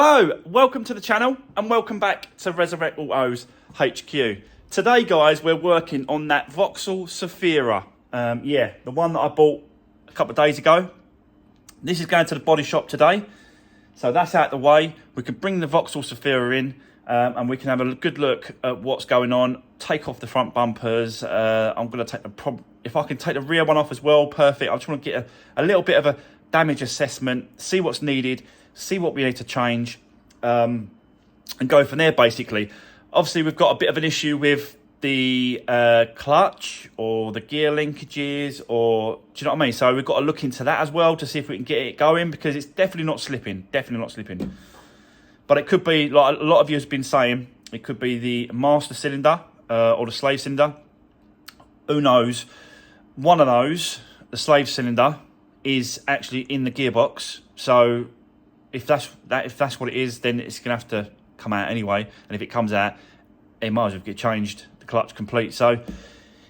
Hello, welcome to the channel and welcome back to Resurwreck Autos HQ. Today guys, we're working on that Vauxhall Zefira. The one that I bought a couple of days ago. This is going to the body shop today. So that's out the way. We can bring the Vauxhall Zefira in and we can have a good look at what's going on. Take off the front bumpers. I'm going to take if I can take the rear one off as well, perfect. I just want to get a little bit of a damage assessment, see what's needed, see what we need to change, and go from there basically. Obviously we've got a bit of an issue with the clutch or the gear linkages, or do you know what I mean? So we've got to look into that as well to see if we can get it going, because it's definitely not slipping, But it could be, like a lot of you have been saying, it could be the master cylinder or the slave cylinder. Who knows? One of those, the slave cylinder, is actually in the gearbox. So if that's what it is, then it's gonna have to come out anyway. And if it comes out, it might as well get changed, the clutch complete. So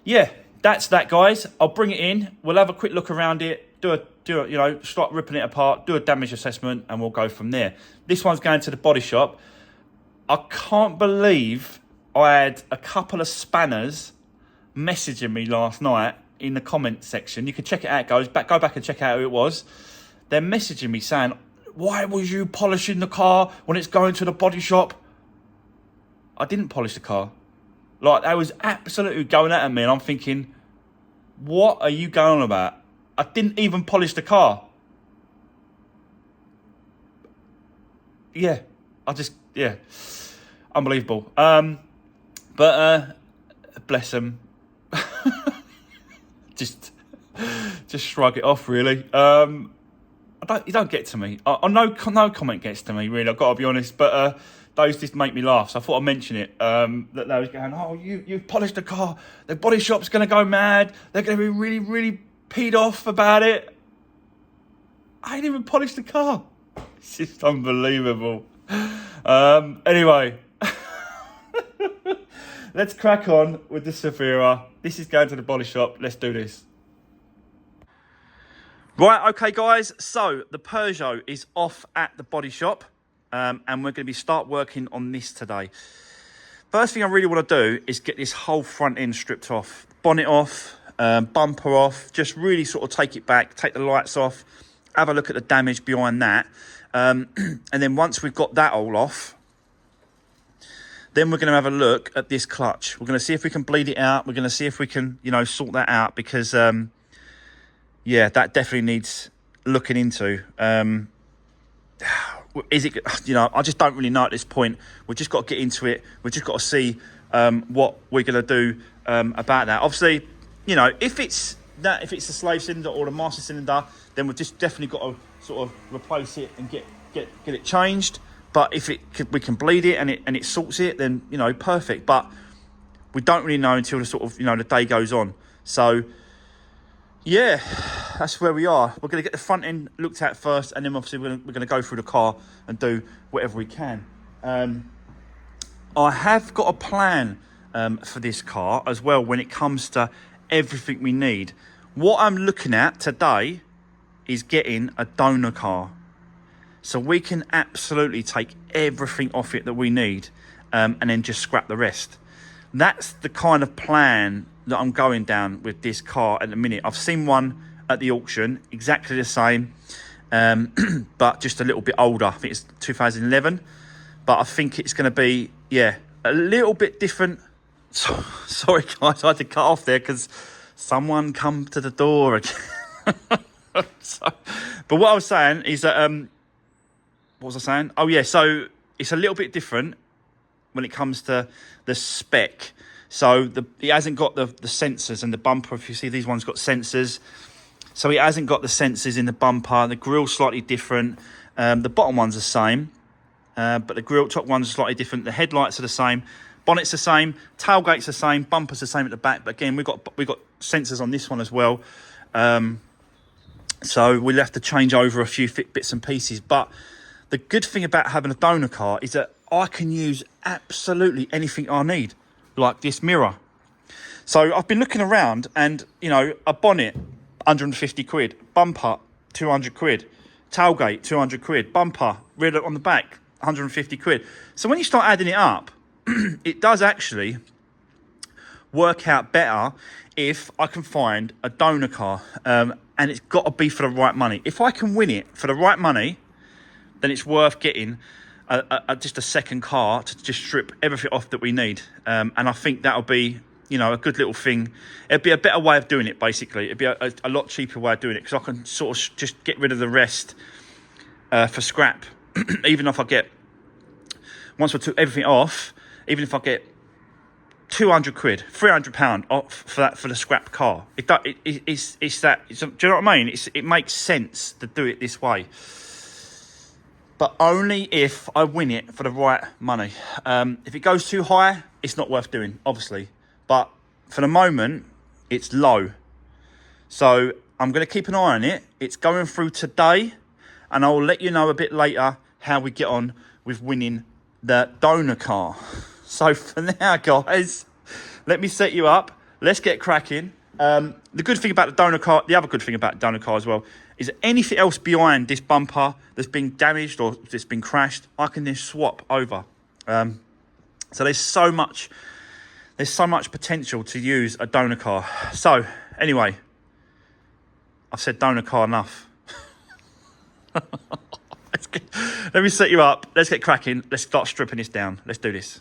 yeah, that's that, guys. I'll bring it in. We'll have a quick look around it. Do a you know, start ripping it apart. Do a damage assessment, and we'll go from there. This one's going to the body shop. I can't believe I had a couple of spanners messaging me last night in the comment section. You can check it out, guys. Go back and check out who it was. They're messaging me saying, "Why was you polishing the car when it's going to the body shop?" I didn't polish the car. Like, they was absolutely going at me, and I'm thinking, what are you going on about? I didn't even polish the car. Yeah, unbelievable. But bless them. just shrug it off, really. You don't get to me. No comment gets to me, really. I've got to be honest. But those just make me laugh. So I thought I'd mention it. That they was going, "Oh, you've polished the car. The body shop's going to go mad. They're going to be really, really peed off about it." I ain't even polished the car. It's just unbelievable. Anyway. Let's crack on with the Zefira. This is going to the body shop. Let's do this. Right, okay, guys. So the Peugeot is off at the body shop, and we're going to start working on this today. First thing I really want to do is get this whole front end stripped off, bonnet off, bumper off. Just really sort of take it back, take the lights off, have a look at the damage behind that, and then once we've got that all off, then we're going to have a look at this clutch. We're going to see if we can bleed it out. We're going to see if we can, you know, sort that out, because, yeah, that definitely needs looking into. Is it, you know, I just don't really know at this point. We've just got to get into it. We've just got to see what we're going to do about that. Obviously, you know, if it's the slave cylinder or the master cylinder, then we've just definitely got to sort of replace it and get it changed. But if we can bleed it and it sorts it, then, you know, perfect. But we don't really know until the sort of, you know, the day goes on. So yeah, that's where we are. We're going to get the front end looked at first, and then obviously we're going to go through the car and do whatever we can. I have got a plan for this car as well when it comes to everything we need. What I'm looking at today is getting a donor car. So we can absolutely take everything off it that we need, and then just scrap the rest. That's the kind of plan that I'm going down with this car at the minute. I've seen one at the auction, exactly the same, but just a little bit older. I think it's 2011, but I think it's going to be, yeah, a little bit different. So, sorry guys, I had to cut off there because someone come to the door again. But what I was saying is that, what was I saying? Oh yeah, so it's a little bit different when it comes to the spec. So it hasn't got the sensors in the bumper. If you see, these ones got sensors. So it hasn't got the sensors in the bumper. The grill's slightly different. The bottom one's the same, but the grill top one's slightly different. The headlights are the same. Bonnet's the same. Tailgate's the same. Bumper's the same at the back. But again, we've got sensors on this one as well. So we'll have to change over a few bits and pieces. But the good thing about having a donor car is that I can use absolutely anything I need, like this mirror. So I've been looking around and, you know, a bonnet, 150 quid, bumper, 200 quid, tailgate, 200 quid, bumper, rear on the back, 150 quid. So when you start adding it up, it does actually work out better if I can find a donor car, and it's got to be for the right money. If I can win it for the right money, then it's worth getting just a second car to just strip everything off that we need. And I think that'll be, you know, a good little thing. It'd be a better way of doing it, basically. It'd be a lot cheaper way of doing it, because I can sort of just get rid of the rest for scrap. Even if I get, once I took everything off, even if I get 200 quid, £300 off for the scrap car. Do you know what I mean? It makes sense to do it this way. But only if I win it for the right money. If it goes too high, it's not worth doing, obviously. But for the moment, it's low. So I'm going to keep an eye on it. It's going through today, and I'll let you know a bit later how we get on with winning the donor car. So for now, guys, let me set you up. Let's get cracking. The good thing about the donor car, the other good thing about the donor car as well, is that anything else behind this bumper that's been damaged or that's been crashed, I can then swap over. So there's so much potential to use a donor car. So anyway, I've said donor car enough. Let me set you up. Let's get cracking. Let's start stripping this down. Let's do this.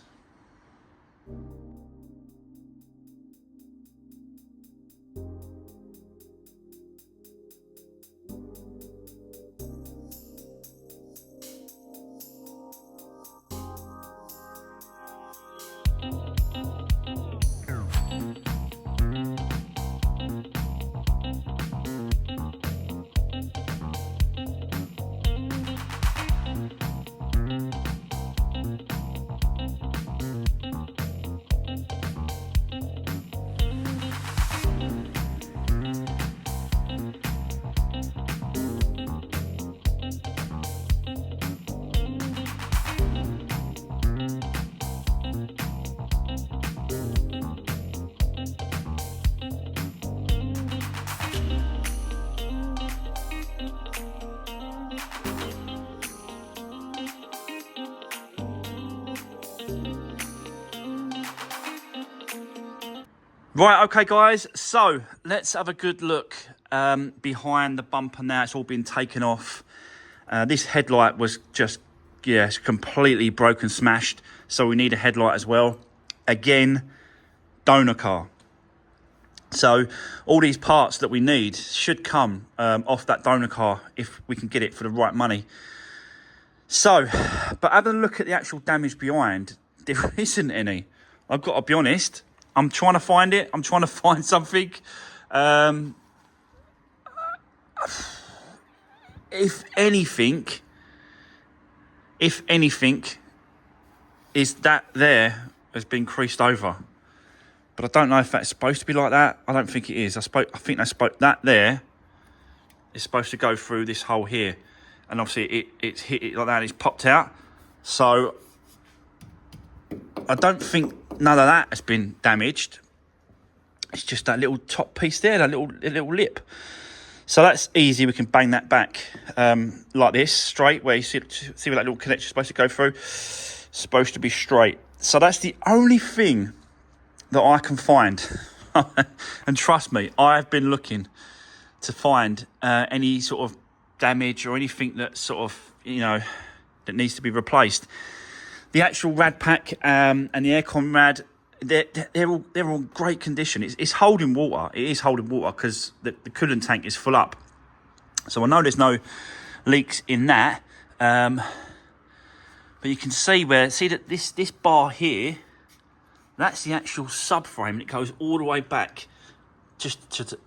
Right, okay, guys, so let's have a good look behind the bumper now. It's all been taken off. This headlight was just, it's completely broken, smashed, so we need a headlight as well. Again, donor car. So all these parts that we need should come off that donor car if we can get it for the right money. So, but having a look at the actual damage behind, there isn't any. I've got to be honest. I'm trying to find it. I'm trying to find something. If anything, is that there has been creased over. But I don't know if that's supposed to be like that. I don't think it is. I think that there is supposed to go through this hole here. And obviously it's hit it like that. It's popped out. So I don't think none of that has been damaged. It's just that little top piece there, that little lip. So that's easy. We can bang that back like this, straight, where you see where that little connector is supposed to go through. It's supposed to be straight. So that's the only thing that I can find. And trust me, I've been looking to find any sort of damage or anything that sort of, that needs to be replaced. The actual rad pack and the aircon rad, they're all great condition. It's holding water. It is holding water because the coolant tank is full up. So I know there's no leaks in that. But you can see that this bar here, that's the actual subframe, and it goes all the way back. It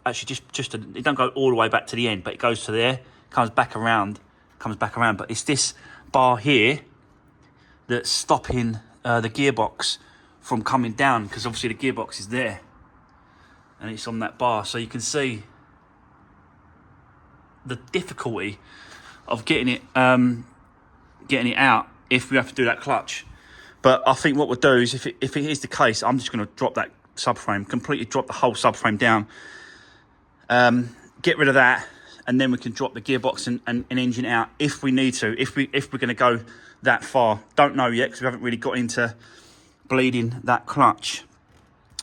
don't go all the way back to the end, but it goes to there, comes back around. But it's this bar here that's stopping the gearbox from coming down, because obviously the gearbox is there and it's on that bar. So you can see the difficulty of getting it out if we have to do that clutch. But I think what we'll do is, if it is the case, I'm just going to drop that subframe, completely drop the whole subframe down, get rid of that, and then we can drop the gearbox and engine out if we need to. If we're going to go that far. Don't know yet because we haven't really got into bleeding that clutch.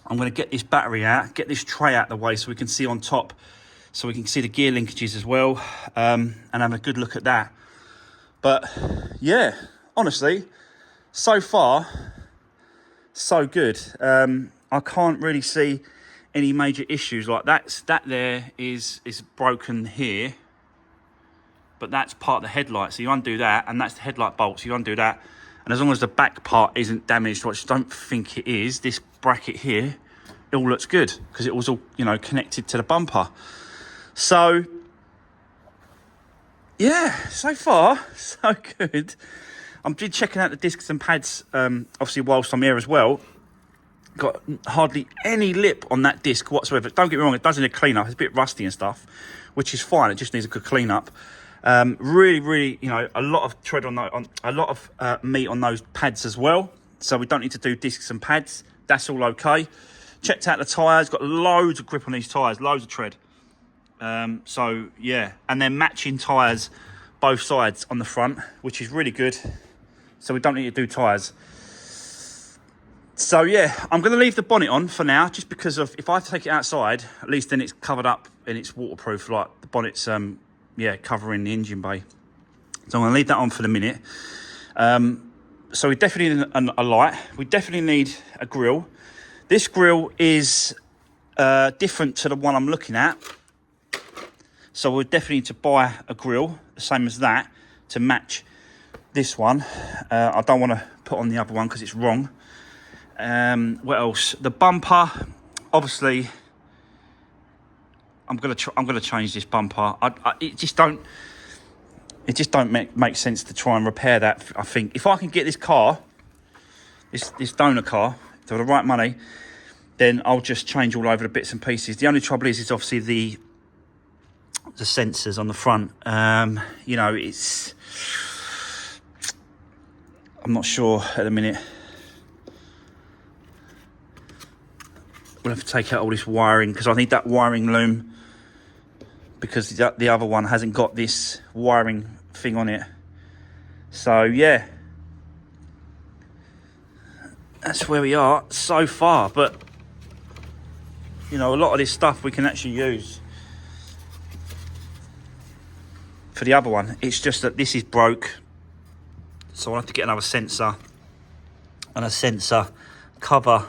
I'm going to get this battery out, get this tray out of the way so we can see on top, so we can see the gear linkages as well, and have a good look at that. But yeah, honestly, so far, so good. I can't really see any major issues. Like that there is broken here, but that's part of the headlight. So you undo that, and that's the headlight bolt. So you undo that, and as long as the back part isn't damaged, which I don't think it is, this bracket here, it all looks good because it was all, you know, connected to the bumper. So yeah, so far so good. I'm just checking out the discs and pads, obviously whilst I'm here as well. Got hardly any lip on that disc whatsoever. Don't get me wrong, it does need a clean up. It's a bit rusty and stuff, which is fine. It just needs a good clean up. Really, you know, a lot of tread on a lot of meat on those pads as well. So we don't need to do discs and pads. That's all okay. Checked out the tyres. Got loads of grip on these tyres, loads of tread. So yeah, and they're matching tyres both sides on the front, which is really good. So we don't need to do tyres. So yeah, I'm going to leave the bonnet on for now, just because of, if I take it outside, at least then it's covered up and it's waterproof, like the bonnet's covering the engine bay. So I'm going to leave that on for the minute. So we definitely need a light. We definitely need a grille. This grille is different to the one I'm looking at. So we'll definitely need to buy a grille, the same as that, to match this one. I don't want to put on the other one because it's wrong. What else? The bumper, obviously, I'm gonna change this bumper. It just don't make sense to try and repair that. I think if I can get this car, this donor car, for the right money, then I'll just change all over the bits and pieces. The only trouble is obviously the sensors on the front. You know, I'm not sure at the minute. We'll have to take out all this wiring because I need that wiring loom, because the other one hasn't got this wiring thing on it. So yeah, that's where we are so far. But you know, a lot of this stuff we can actually use for the other one. It's just that this is broke, so I'll have to get another sensor and a sensor cover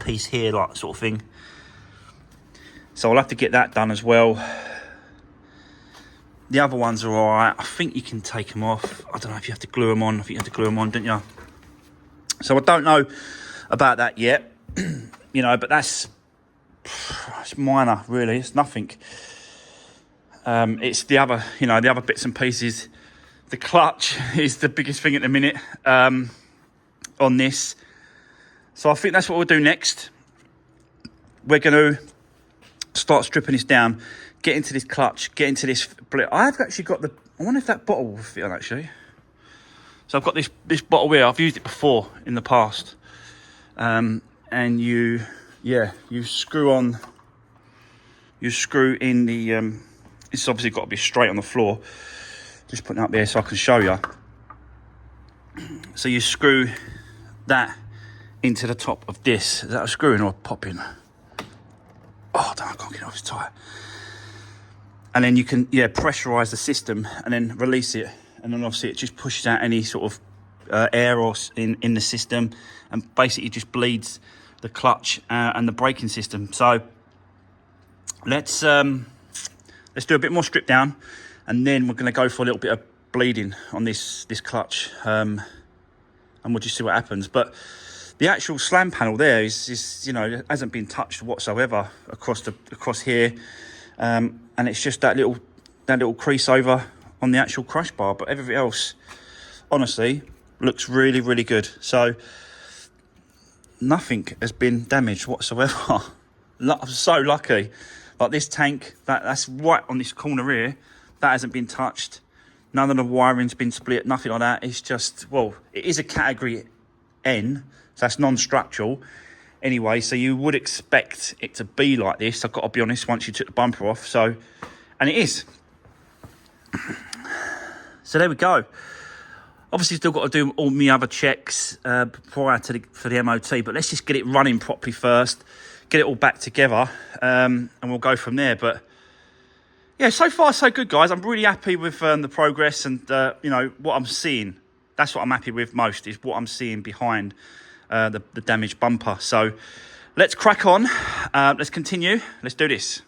piece here, like sort of thing. So I'll have to get that done as well. The other ones are all right. I think you can take them off. I don't know if you have to glue them on. I think you have to glue them on, don't you? So I don't know about that yet. You know, but it's minor, really. It's nothing. It's the other, you know, the other bits and pieces. The clutch is the biggest thing at the minute on this. So I think that's what we'll do next. We're going to start stripping this down, get into this clutch, get into this. I've actually got I wonder if that bottle will fit on, actually. So I've got this bottle here. I've used it before in the past. And you screw in the, it's obviously got to be straight on the floor. Just putting it up there so I can show you. So you screw that into the top of this. Is that a screw in or a popping? Oh, I can't get it off, it's tight. And then you can, pressurise the system and then release it. And then obviously it just pushes out any sort of air or in the system, and basically just bleeds the clutch and the braking system. So let's do a bit more strip down, and then we're going to go for a little bit of bleeding on this clutch, and we'll just see what happens. But the actual slam panel there is you know, hasn't been touched whatsoever across here, and it's just that little crease over on the actual crush bar. But everything else, honestly, looks really, really good. So nothing has been damaged whatsoever. I'm so lucky. Like this tank, that's right on this corner here, that hasn't been touched. None of the wiring's been split, nothing like that. It's just, well, it is a category N, so that's non-structural. Anyway, so you would expect it to be like this, I've got to be honest, once you took the bumper off. So, and it is. So there we go. Obviously, still got to do all my other checks prior to for the MOT, but let's just get it running properly first, get it all back together, and we'll go from there. But yeah, so far so good, guys. I'm really happy with the progress and you know, what I'm seeing. That's what I'm happy with most, is what I'm seeing behind the damaged bumper. So let's crack on. Let's continue. Let's do this.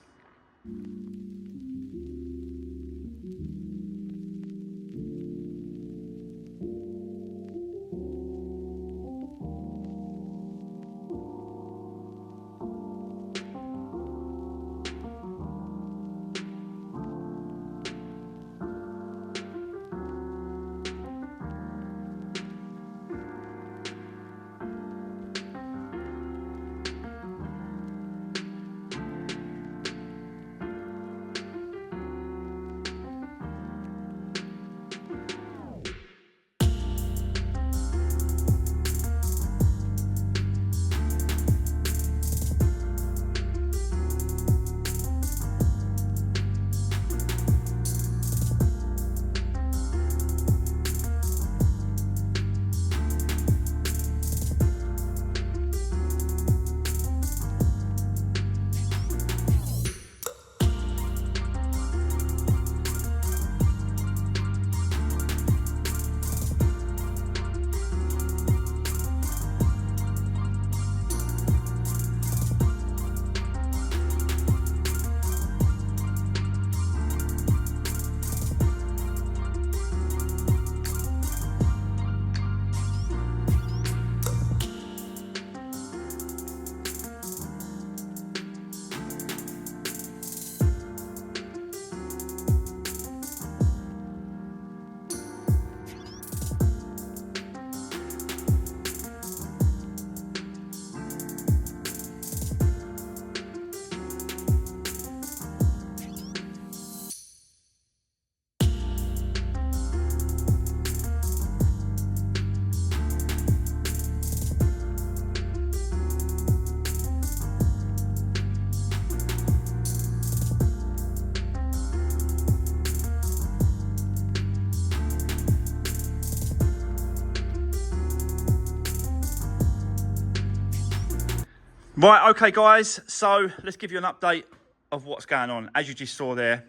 Right, okay, guys, so let's give you an update of what's going on. As you just saw there,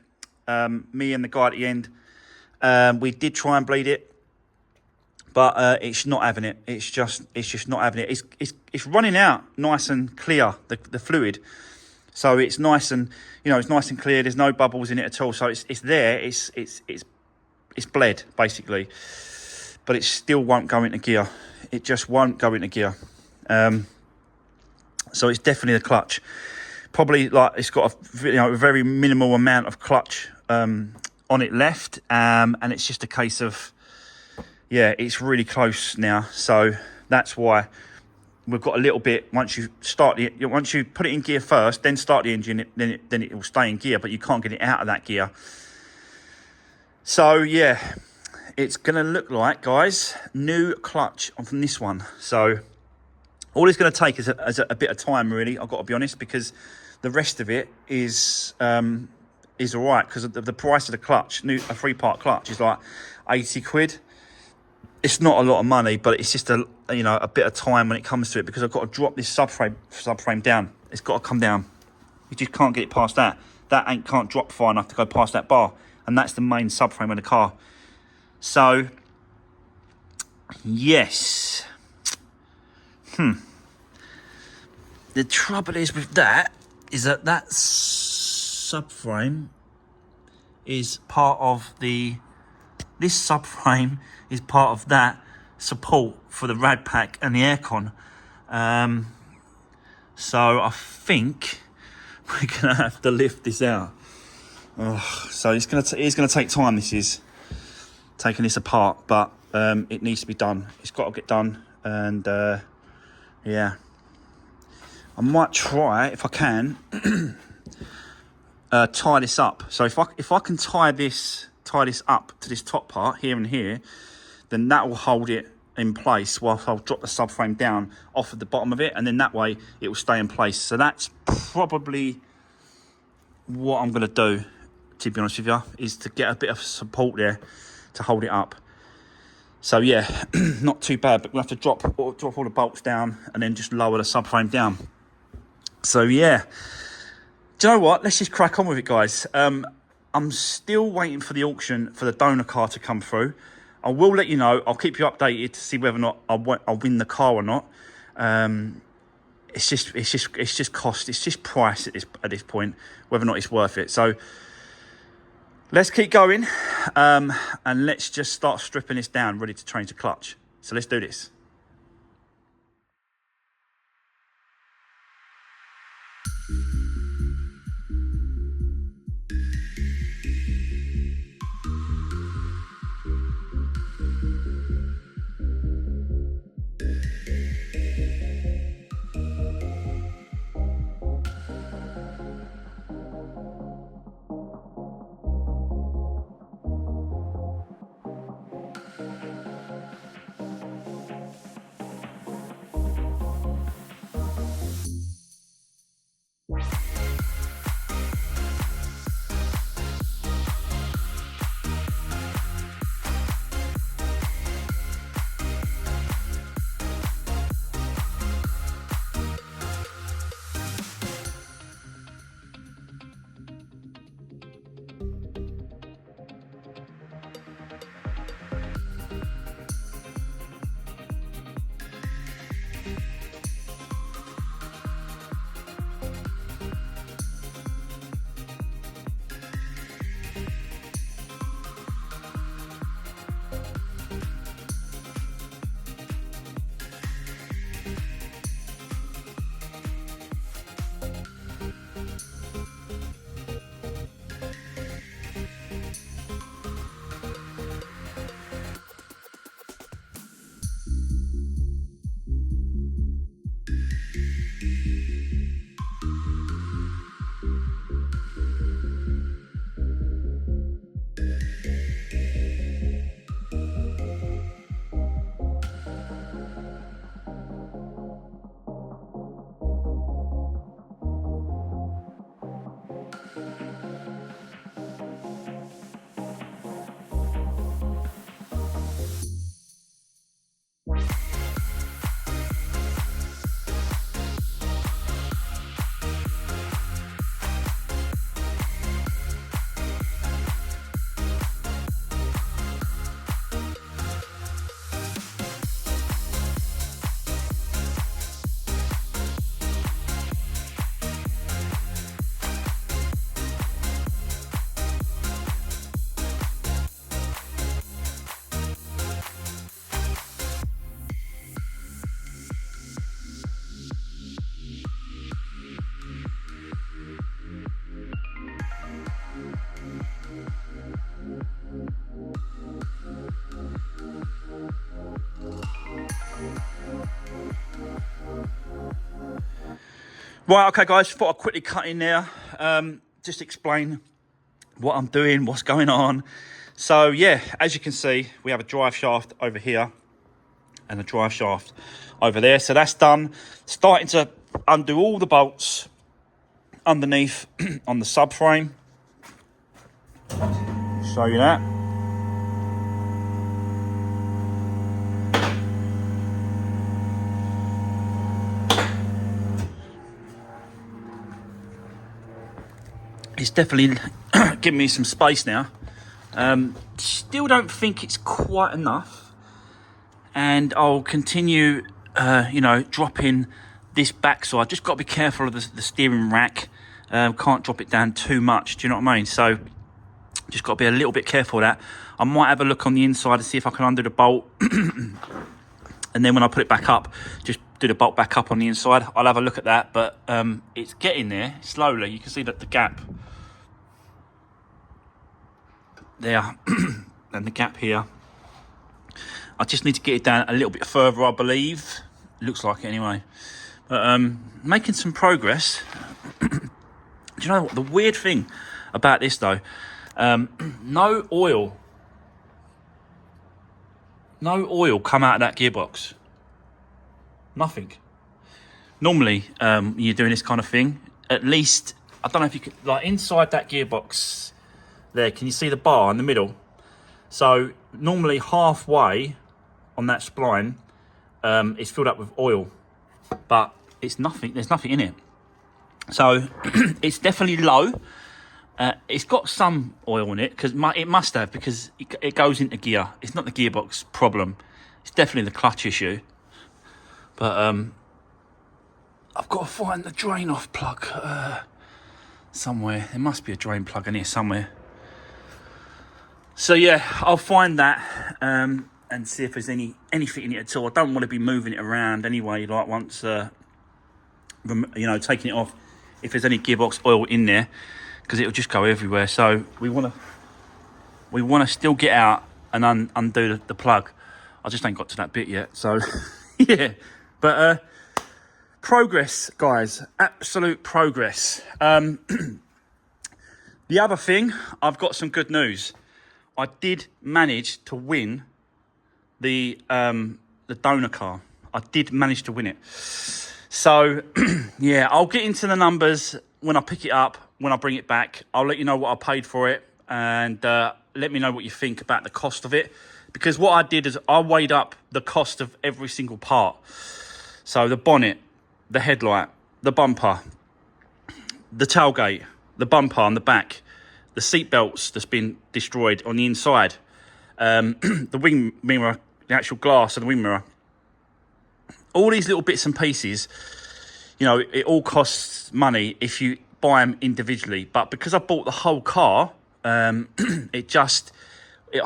me and the guy at the end, we did try and bleed it, but it's not having it. It's just not having it. It's running out nice and clear, the fluid. So it's nice and, you know, it's nice and clear. There's no bubbles in it at all. So it's there. It's bled basically, but it still won't go into gear. It just won't go into gear. So it's definitely the clutch. Probably like it's got a very minimal amount of clutch on it left, and it's just a case of, yeah, it's really close now. So that's why we've got a little bit. Once you put it in gear first, then start the engine, then it will stay in gear, but you can't get it out of that gear. So yeah, it's gonna look like, guys, new clutch from this one. So all it's going to take is a bit of time, really. I've got to be honest, because the rest of it is all right. Because the price of the clutch, a 3-part clutch, is like 80 quid. It's not a lot of money, but it's just a bit of time when it comes to it, because I've got to drop this subframe down. It's got to come down. You just can't get it past that. That can't drop far enough to go past that bar, and that's the main subframe of the car. So yes. The trouble is with that is that subframe is part of this subframe is part of that support for the rad pack and the aircon. So I think we're gonna have to lift this out. So it's gonna take time. This is taking this apart, but it needs to be done. It's got to get done, and yeah, I might try, if I can, tie this up. So if I can tie this up to this top part here and here, then that will hold it in place whilst I'll drop the subframe down off of the bottom of it, and then that way it will stay in place. So that's probably what I'm going to do, to be honest with you, is to get a bit of support there to hold it up. So yeah, not too bad, but we'll have to drop all the bolts down and then just lower the subframe down. So yeah, do you know what? Let's just crack on with it, guys. I'm still waiting for the auction for the donor car to come through. I will let you know. I'll keep you updated to see whether or not I'll win the car or not. It's just cost. It's just price at this point, whether or not it's worth it. So let's keep going, and let's just start stripping this down, ready to change the clutch. So let's do this. Right, okay guys, thought I'd quickly cut in there, just explain what I'm doing, what's going on. So yeah, as you can see, we have a drive shaft over here and a drive shaft over there. So that's done. Starting to undo all the bolts underneath on the subframe. Show you that. It's definitely giving me some space now. Still don't think it's quite enough, and I'll continue dropping this backside. Just got to be careful of the steering rack. Can't drop it down too much, do you know what I mean? So just got to be a little bit careful of that. I might have a look on the inside and see if I can undo the bolt and then when I put it back up, just do the bolt back up on the inside. I'll have a look at that, but it's getting there slowly. You can see that the gap there and the gap here. I just need to get it down a little bit further, I believe. Looks like it anyway. But making some progress. Do you know what the weird thing about this though? No oil come out of that gearbox. Nothing. Normally, you're doing this kind of thing. At least, I don't know if you could, like inside that gearbox there, can you see the bar in the middle? So normally halfway on that spline is filled up with oil, but it's nothing. There's nothing in it. So it's definitely low. It's got some oil in it because it must have, because it goes into gear. It's not the gearbox problem. It's definitely the clutch issue. But I've got to find the drain off plug somewhere. There must be a drain plug in here somewhere. So yeah, I'll find that and see if there's anything in it at all. I don't want to be moving it around anyway. Like once taking it off, if there's any gearbox oil in there, because it'll just go everywhere. So we want to still get out and undo the plug. I just ain't got to that bit yet. So yeah, but progress, guys, absolute progress. The other thing, I've got some good news. I did manage to win the donor car. I did manage to win it. So yeah, I'll get into the numbers when I pick it up, when I bring it back. I'll let you know what I paid for it, and let me know what you think about the cost of it. Because what I did is I weighed up the cost of every single part. So the bonnet, the headlight, the bumper, the tailgate, the bumper on the back, the seat belts that's been destroyed on the inside, the wing mirror, the actual glass of the wing mirror. All these little bits and pieces, it all costs money if you buy them individually. But because I bought the whole car, I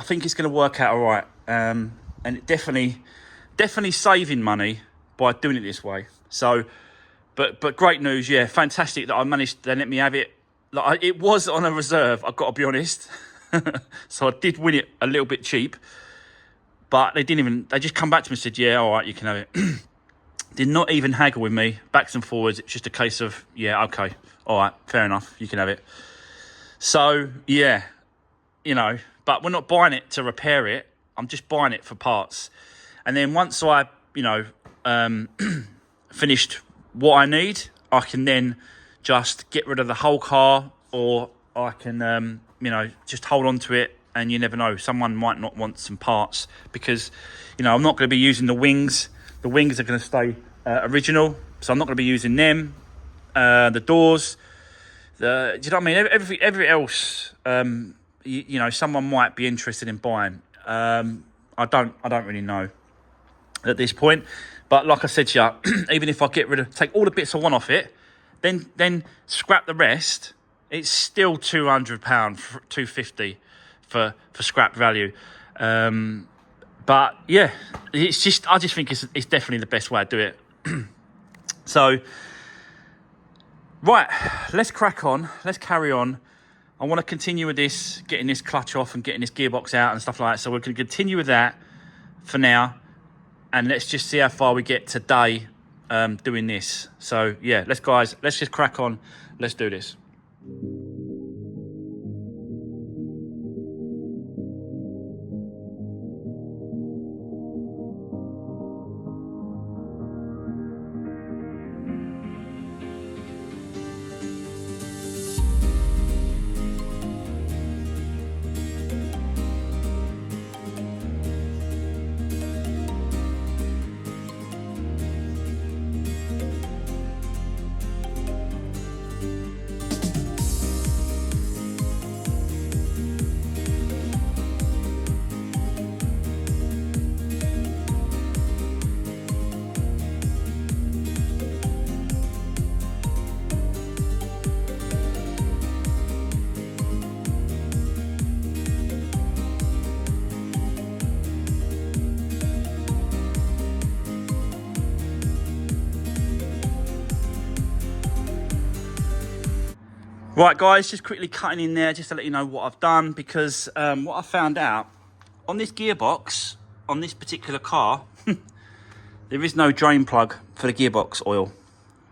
think it's going to work out all right. And it definitely saving money by doing it this way. So, but great news, yeah, fantastic that I managed to let me have it. Like, it was on a reserve, I've got to be honest. So I did win it a little bit cheap. But they just come back to me and said, yeah, all right, you can have it. Did not even haggle with me, backs and forwards. It's just a case of, yeah, okay, all right, fair enough, you can have it. So, yeah, but we're not buying it to repair it. I'm just buying it for parts. And then once I, finished what I need, I can then just get rid of the whole car, or I can, just hold on to it. And you never know, someone might not want some parts, because, I'm not going to be using the wings. The wings are going to stay original, so I'm not going to be using them. The doors, do you know what I mean? Everything else, someone might be interested in buying. I don't really know at this point. But like I said to you, even if I take all the bits I want off it, then scrap the rest, it's still £200, £250 for scrap value. But yeah, I just think it's definitely the best way to do it. So, right, let's crack on. Let's carry on. I want to continue with this, getting this clutch off and getting this gearbox out and stuff like that. So we're going to continue with that for now. And let's just see how far we get today doing this. So yeah, let's just crack on. Let's do this. Right, guys, just quickly cutting in there just to let you know what I've done, because what I found out on this gearbox, on this particular car, there is no drain plug for the gearbox oil.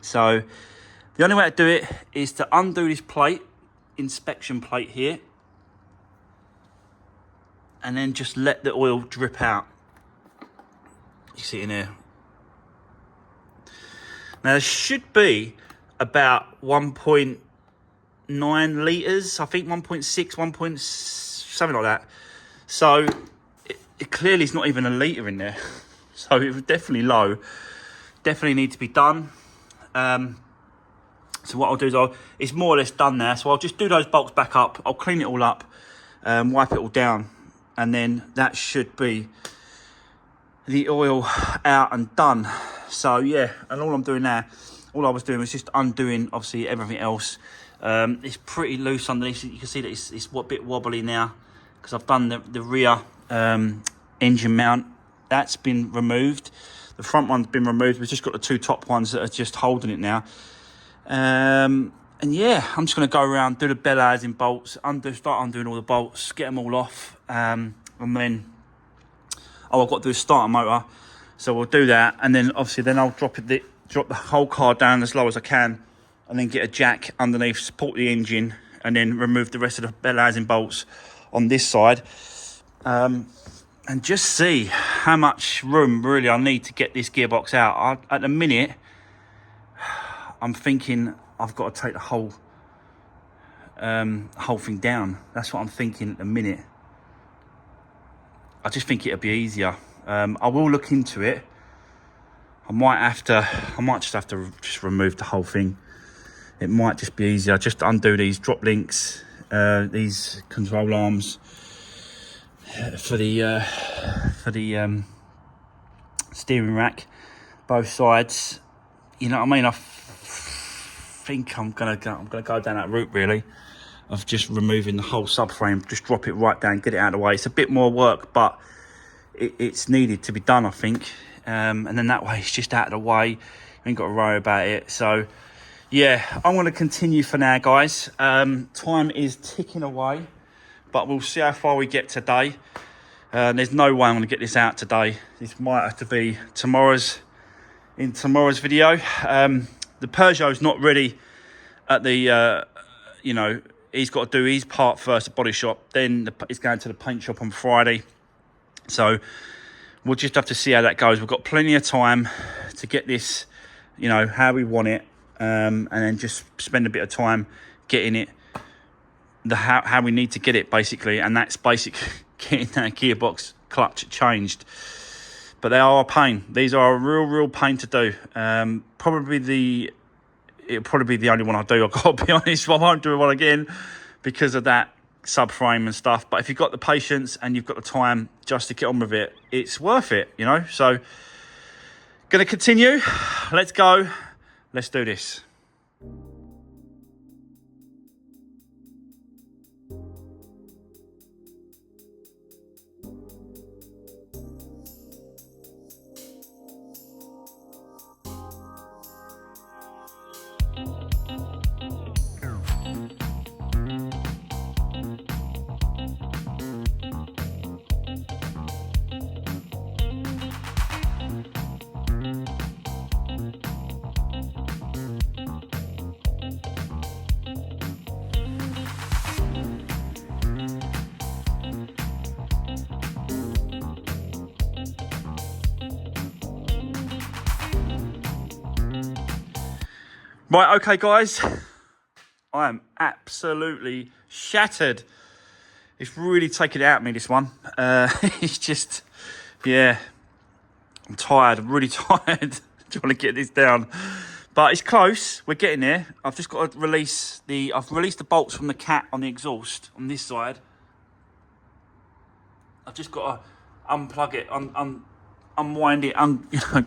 So the only way to do it is to undo this plate, inspection plate here, and then just let the oil drip out. You see it in here. Now there should be about 1.9 litres, I think 1.6, something like that. So it clearly is not even a litre in there. So it was definitely low. Definitely need to be done. So what I'll do is it's more or less done now. So I'll just do those bolts back up. I'll clean it all up, wipe it all down. And then that should be the oil out and done. So yeah, and all I'm doing now, all I was doing was just undoing obviously everything else. It's pretty loose underneath. You can see that it's a bit wobbly now because I've done the rear engine mount. That's been removed. The front one's been removed. We've just got the two top ones that are just holding it now. And yeah, I'm just going to go around, do the bell housing bolts, start undoing all the bolts, get them all off. And then, I've got to do a starter motor. So we'll do that. And then obviously then I'll drop the whole car down as low as I can. And then get a jack underneath, support the engine. And then remove the rest of the bell housing bolts on this side. And just see how much room really I need to get this gearbox out. At the minute, I'm thinking I've got to take the whole thing down. That's what I'm thinking at the minute. I just think it'll be easier. I will look into it. I might just have to remove the whole thing. It might just be easier. Just undo these drop links, these control arms for the steering rack, both sides. You know what I mean? I think I'm gonna go down that route really, of just removing the whole subframe, just drop it right down, get it out of the way. It's a bit more work, but it's needed to be done, I think. And then that way it's just out of the way. You ain't got to worry about it. So yeah, I'm going to continue for now, guys. Time is ticking away, but we'll see how far we get today. There's no way I'm going to get this out today. This might have to be tomorrow's video. The Peugeot's not ready at the, he's got to do his part first, the body shop. Then he's going to the paint shop on Friday. So we'll just have to see how that goes. We've got plenty of time to get this, how we want it. And then just spend a bit of time getting it, how we need to get it, basically. And that's basically getting that gearbox clutch changed. But they are a pain. These are a real pain to do. It'll probably be the only one I do. I've got to be honest. I won't do one again because of that subframe and stuff. But if you've got the patience and you've got the time just to get on with it, it's worth it, So, going to continue. Let's go. Let's do this. Right, okay, guys. I am absolutely shattered. It's really taken it out of me, this one. It's just, yeah, I'm tired. I'm really tired trying to get this down. But it's close. We're getting there. I've just got to release I've released the bolts from the cat on the exhaust on this side. I've just got to unplug it, unwind it,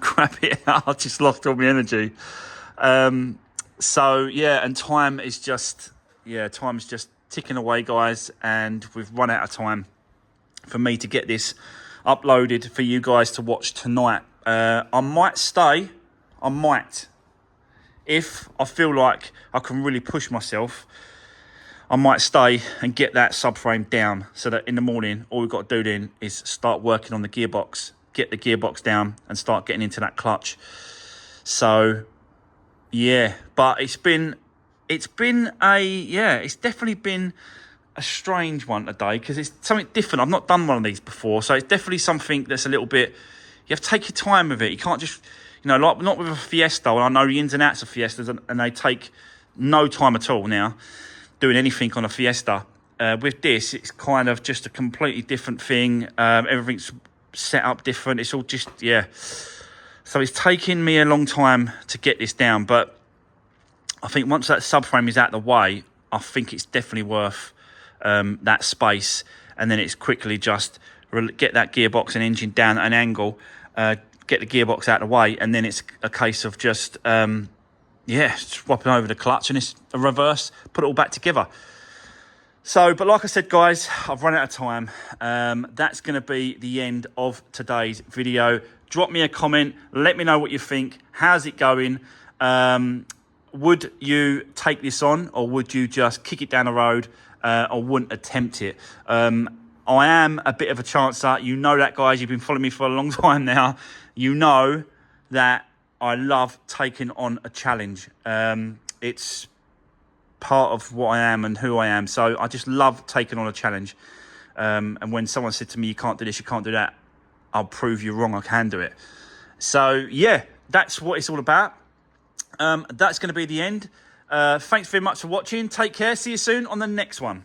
grab it out. I just lost all my energy. So yeah, and time is just ticking away, guys, and we've run out of time for me to get this uploaded for you guys to watch tonight. I might stay. If I feel like I can really push myself, I might stay and get that subframe down so that in the morning, all we've got to do then is start working on the gearbox, get the gearbox down and start getting into that clutch. So yeah, but it's definitely been a strange one today because it's something different. I've not done one of these before, so it's definitely something that's a little bit, you have to take your time with it. You can't just, like not with a Fiesta. And I know the ins and outs of Fiestas, and they take no time at all now doing anything on a Fiesta. with this, it's kind of just a completely different thing. Everything's set up different. It's all just, yeah. So it's taken me a long time to get this down, but I think once that subframe is out of the way, I think it's definitely worth that space. And then it's quickly just get that gearbox and engine down at an angle, get the gearbox out of the way, and then it's a case of just, swapping over the clutch, and it's a reverse, put it all back together. So, but like I said, guys, I've run out of time. That's going to be the end of today's video. Drop me a comment. Let me know what you think. How's it going? Would you take this on, or would you just kick it down the road, or wouldn't attempt it? I am a bit of a chancer. You know that, guys. You've been following me for a long time now. You know that I love taking on a challenge. It's part of what I am and who I am. So I just love taking on a challenge. And when someone said to me, you can't do this, you can't do that, I'll prove you wrong, I can do it. So yeah, that's what it's all about. That's going to be the end. Thanks very much for watching. Take care. See you soon on the next one.